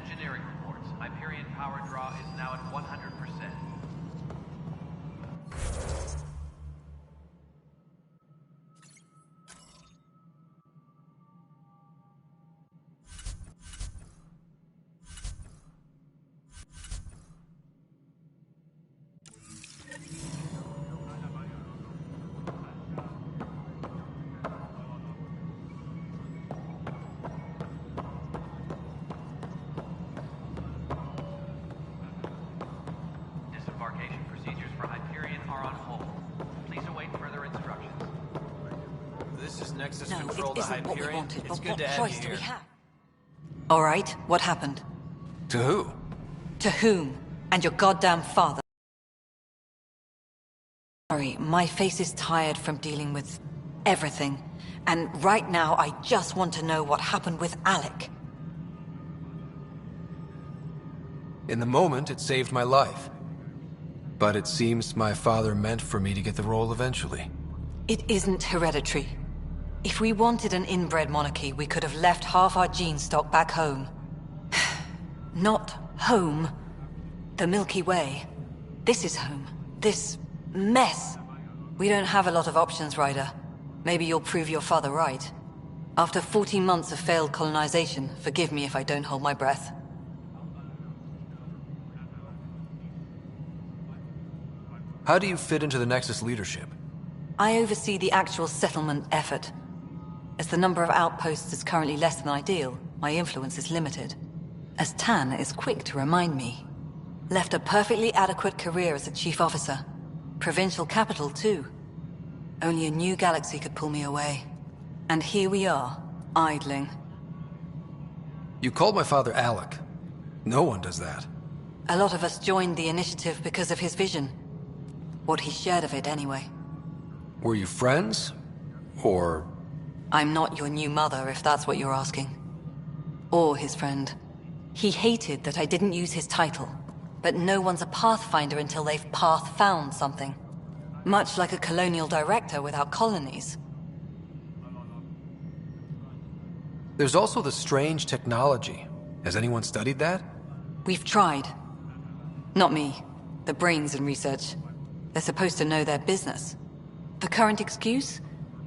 Engineering reports. Hyperion power draw is now at 100%. Disembarkation procedures for Hyperion are on hold. Please await further instructions. This is Nexus No, Control it to isn't what we Hyperion. wanted, It's but good what to have choice you do we here. have? All right, what happened? To who? To whom? And your goddamn father. Sorry, my face is tired from dealing with everything. And right now, I just want to know what happened with Alec. In the moment, it saved my life. But it seems my father meant for me to get the role eventually. It isn't hereditary. If we wanted an inbred monarchy, we could have left half our gene stock back home. Not home. The Milky Way. This is home. This mess. We don't have a lot of options, Ryder. Maybe you'll prove your father right. After 14 months of failed colonization, forgive me if I don't hold my breath. How do you fit into the Nexus leadership? I oversee the actual settlement effort. As the number of outposts is currently less than ideal, my influence is limited. As Tan is quick to remind me. Left a perfectly adequate career as a chief officer. Provincial capital, too. Only a new galaxy could pull me away. And here we are, idling. You called my father Alec. No one does that. A lot of us joined the initiative because of his vision. What he shared of it, anyway. Were you friends? Or... I'm not your new mother, if that's what you're asking. Or his friend. He hated that I didn't use his title. But no one's a pathfinder until they've path-found something. Much like a colonial director without colonies. There's also the strange technology. Has anyone studied that? We've tried. Not me. The brains in research. They're supposed to know their business. The current excuse?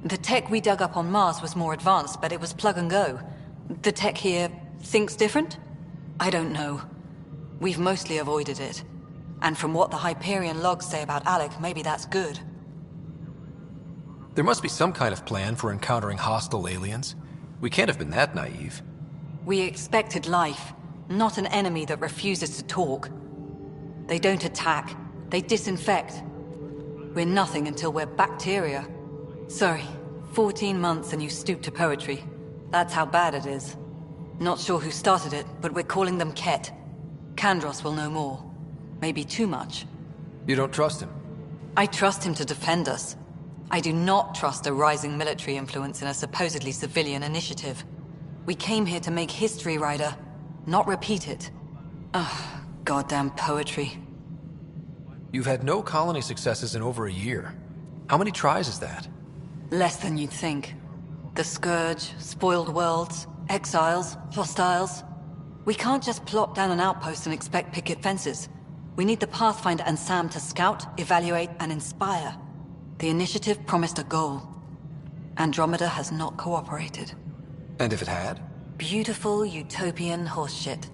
The tech we dug up on Mars was more advanced, but it was plug and go. The tech here thinks different? I don't know. We've mostly avoided it. And from what the Hyperion logs say about Alec, maybe that's good. There must be some kind of plan for encountering hostile aliens. We can't have been that naive. We expected life, not an enemy that refuses to talk. They don't attack, they disinfect. We're nothing until we're bacteria. Sorry, 14 months and you stoop to poetry. That's how bad it is. Not sure who started it, but we're calling them Ket. Kandros will know more. Maybe too much. You don't trust him? I trust him to defend us. I do not trust a rising military influence in a supposedly civilian initiative. We came here to make history, Ryder, not repeat it. Ugh, goddamn poetry. You've had no colony successes in over a year. How many tries is that? Less than you'd think. The Scourge, spoiled worlds, exiles, hostiles. We can't just plop down an outpost and expect picket fences. We need the Pathfinder and Sam to scout, evaluate, and inspire. The initiative promised a goal. Andromeda has not cooperated. And if it had? Beautiful utopian horseshit.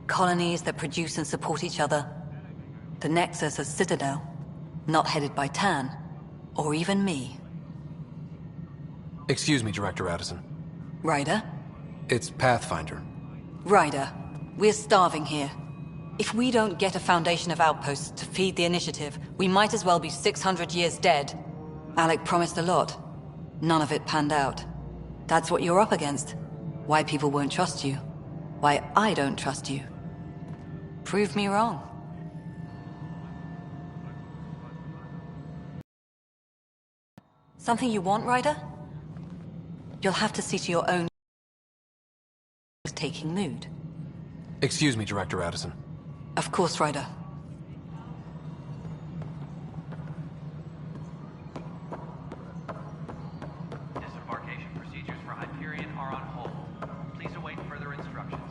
Colonies that produce and support each other. The Nexus as Citadel. Not headed by Tan. Or even me. Excuse me, Director Addison. Ryder? It's Pathfinder. Ryder, we're starving here. If we don't get a foundation of outposts to feed the initiative, we might as well be 600 years dead. Alec promised a lot. None of it panned out. That's what you're up against. Why people won't trust you. Why I don't trust you. Prove me wrong. Something you want, Ryder? You'll have to see to your own taking mood. Excuse me, Director Addison. Of course, Ryder. Disembarkation procedures for Hyperion are on hold. Please await further instructions.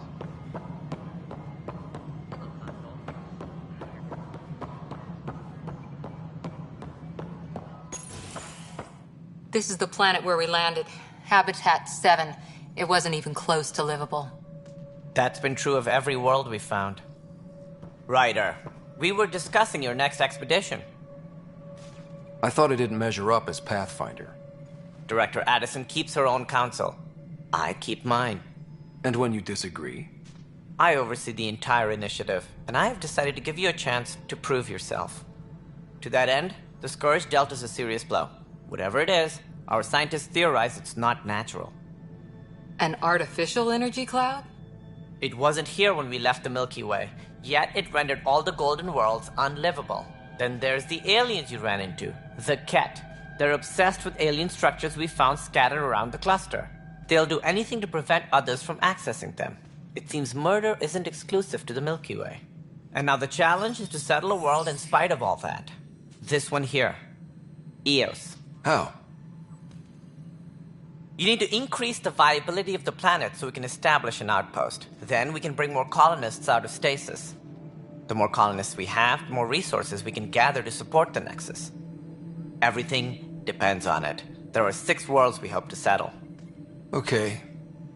This is the planet where we landed. Habitat 7. It wasn't even close to livable. That's been true of every world we've found. Ryder, we were discussing your next expedition. I thought I didn't measure up as Pathfinder. Director Addison keeps her own counsel. I keep mine. And when you disagree? I oversee the entire initiative, and I have decided to give you a chance to prove yourself. To that end, the Scourge dealt us a serious blow. Whatever it is, our scientists theorize it's not natural. An artificial energy cloud? It wasn't here when we left the Milky Way, yet it rendered all the golden worlds unlivable. Then there's the aliens you ran into, the Ket. They're obsessed with alien structures we found scattered around the cluster. They'll do anything to prevent others from accessing them. It seems murder isn't exclusive to the Milky Way. And now the challenge is to settle a world in spite of all that. This one here. Eos. How? You need to increase the viability of the planet so we can establish an outpost. Then we can bring more colonists out of stasis. The more colonists we have, the more resources we can gather to support the Nexus. Everything depends on it. There are 6 worlds we hope to settle. Okay,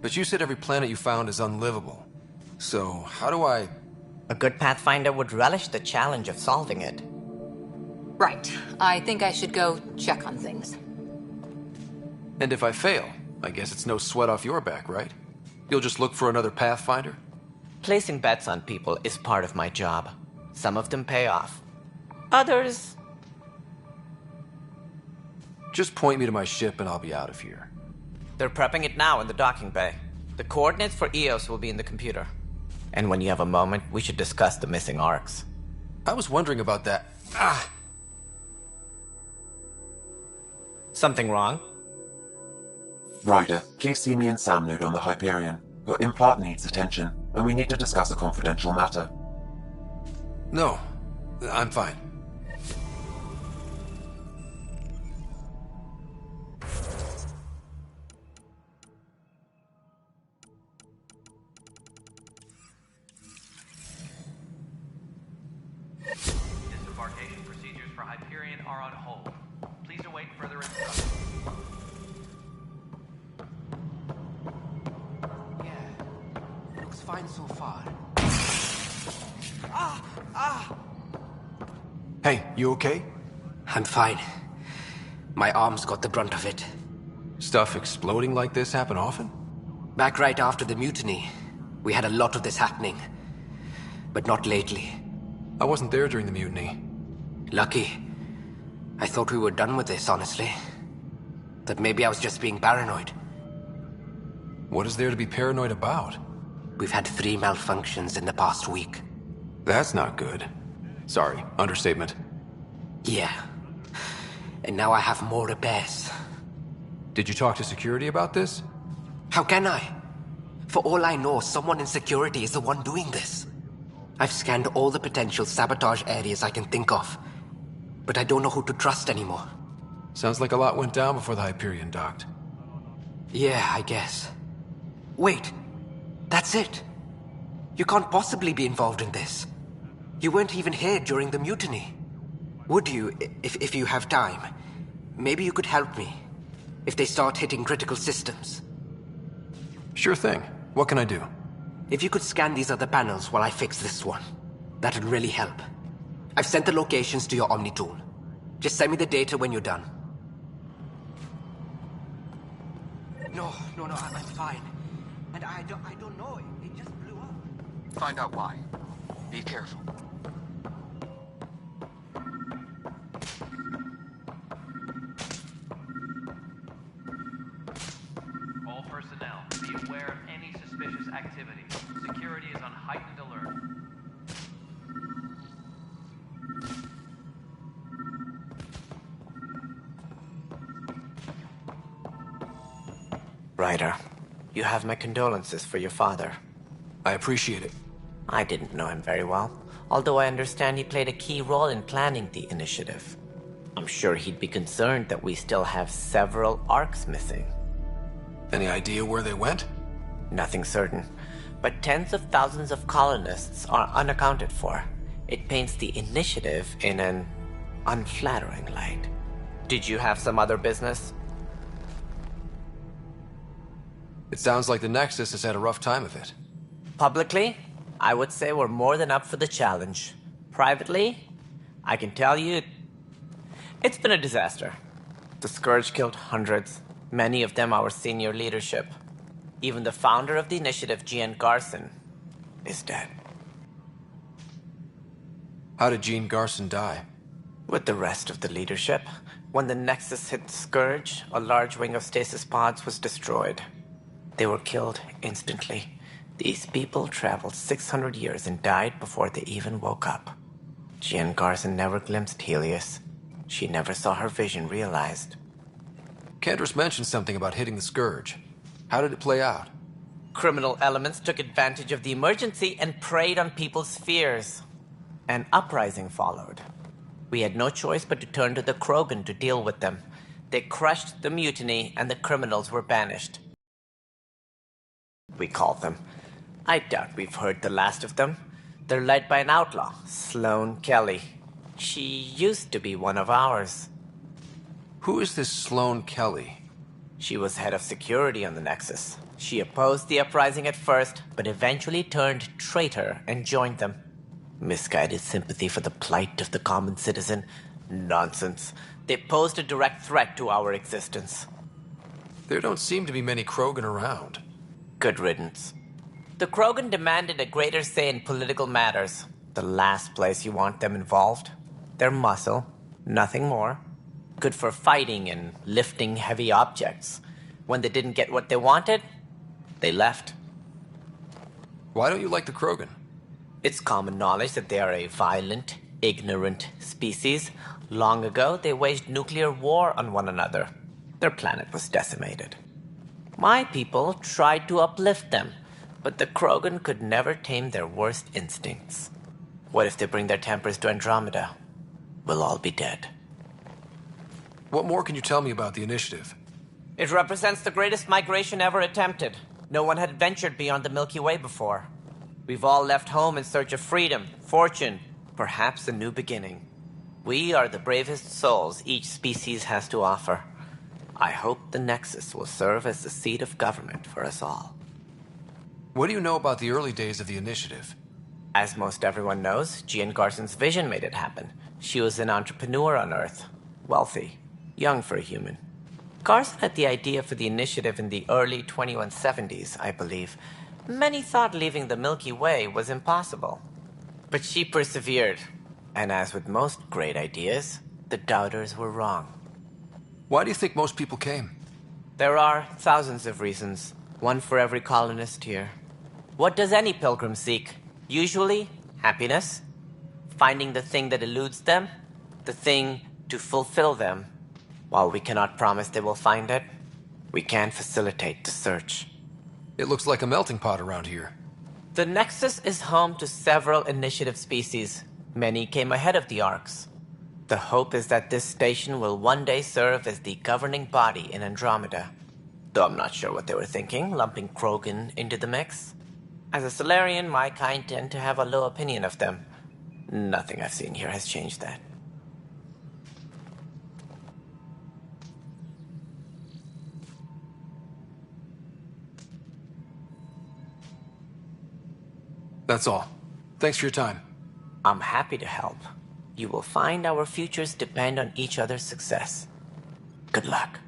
but you said every planet you found is unlivable. So, how do I... A good Pathfinder would relish the challenge of solving it. Right. I think I should go check on things. And if I fail, I guess it's no sweat off your back, right? You'll just look for another Pathfinder? Placing bets on people is part of my job. Some of them pay off. Others... Just point me to my ship and I'll be out of here. They're prepping it now in the docking bay. The coordinates for Eos will be in the computer. And when you have a moment, we should discuss the missing arcs. I was wondering about that. Something wrong? Ryder, please see me and Sam Node on the Hyperion. Your implant needs attention, and we need to discuss a confidential matter. No, I'm fine. Disembarkation procedures for Hyperion are on hold. Please await further instructions. Yeah, looks fine so far. Hey, you okay? I'm fine. My arms got the brunt of it. Stuff exploding like this happen often? Back right after the mutiny, we had a lot of this happening. But not lately. I wasn't there during the mutiny. Lucky. I thought we were done with this, honestly. That maybe I was just being paranoid. What is there to be paranoid about? We've had 3 malfunctions in the past week. That's not good. Sorry, understatement. Yeah. And now I have more repairs. Did you talk to security about this? How can I? For all I know, someone in security is the one doing this. I've scanned all the potential sabotage areas I can think of. But I don't know who to trust anymore. Sounds like a lot went down before the Hyperion docked. Yeah, I guess. Wait. That's it. You can't possibly be involved in this. You weren't even here during the mutiny. Would you, if you have time? Maybe you could help me. If they start hitting critical systems. Sure thing. What can I do? If you could scan these other panels while I fix this one, that'd really help. I've sent the locations to your Omni tool. Just send me the data when you're done. No, I'm fine. And I don't know, it just blew up. Find out why. Be careful. All personnel, be aware of any suspicious activity. Security is on heightened alert. Ryder, you have my condolences for your father. I appreciate it. I didn't know him very well, although I understand he played a key role in planning the initiative. I'm sure he'd be concerned that we still have several arcs missing. Any idea where they went? Nothing certain, but tens of thousands of colonists are unaccounted for. It paints the initiative in an unflattering light. Did you have some other business? It sounds like the Nexus has had a rough time of it. Publicly, I would say we're more than up for the challenge. Privately, I can tell you, it's been a disaster. The Scourge killed hundreds, many of them our senior leadership. Even the founder of the initiative, Gian Garson, is dead. How did Jean Garson die? With the rest of the leadership, when the Nexus hit the Scourge, a large wing of stasis pods was destroyed. They were killed instantly. These people traveled 600 years and died before they even woke up. Jean Garson never glimpsed Helios. She never saw her vision realized. Candra's mentioned something about hitting the Scourge. How did it play out? Criminal elements took advantage of the emergency and preyed on people's fears. An uprising followed. We had no choice but to turn to the Krogan to deal with them. They crushed the mutiny and the criminals were banished. We called them. I doubt we've heard the last of them. They're led by an outlaw, Sloane Kelly. She used to be one of ours. Who is this Sloane Kelly? She was head of security on the Nexus. She opposed the uprising at first, but eventually turned traitor and joined them. Misguided sympathy for the plight of the common citizen? Nonsense. They posed a direct threat to our existence. There don't seem to be many Krogan around. Good riddance. The Krogan demanded a greater say in political matters. The last place you want them involved. They're muscle, nothing more. Good for fighting and lifting heavy objects. When they didn't get what they wanted, they left. Why don't you like the Krogan? It's common knowledge that they are a violent, ignorant species. Long ago, they waged nuclear war on one another. Their planet was decimated. My people tried to uplift them, but the Krogan could never tame their worst instincts. What if they bring their tempers to Andromeda? We'll all be dead. What more can you tell me about the initiative? It represents the greatest migration ever attempted. No one had ventured beyond the Milky Way before. We've all left home in search of freedom, fortune, perhaps a new beginning. We are the bravest souls each species has to offer. I hope the Nexus will serve as the seat of government for us all. What do you know about the early days of the initiative? As most everyone knows, Jean Garson's vision made it happen. She was an entrepreneur on Earth. Wealthy. Young for a human. Garson had the idea for the initiative in the early 2170s, I believe. Many thought leaving the Milky Way was impossible. But she persevered. And as with most great ideas, the doubters were wrong. Why do you think most people came? There are thousands of reasons, one for every colonist here. What does any pilgrim seek? Usually, happiness. Finding the thing that eludes them. The thing to fulfill them. While we cannot promise they will find it, we can facilitate the search. It looks like a melting pot around here. The Nexus is home to several initiative species. Many came ahead of the Arks. The hope is that this station will one day serve as the governing body in Andromeda. Though I'm not sure what they were thinking, lumping Krogan into the mix. As a Solarian, my kind tend to have a low opinion of them. Nothing I've seen here has changed that. That's all. Thanks for your time. I'm happy to help. You will find our futures depend on each other's success. Good luck.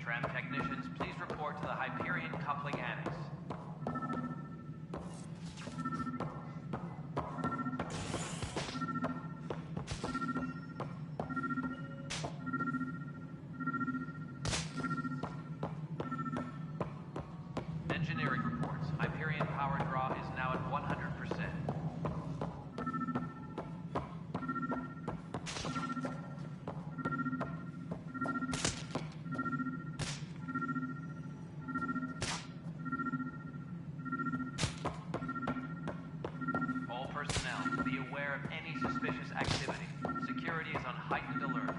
Tram technicians, please report to the Hyperion Coupling Annex. Engineering reports. Hyperion power draw is now at 100%. All personnel, be aware of any suspicious activity. Security is on heightened alert.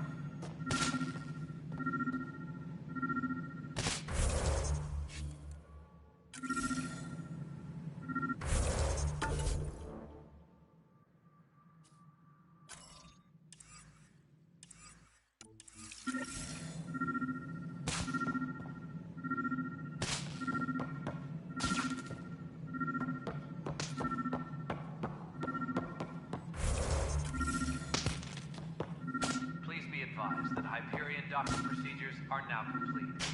docking procedures are now complete.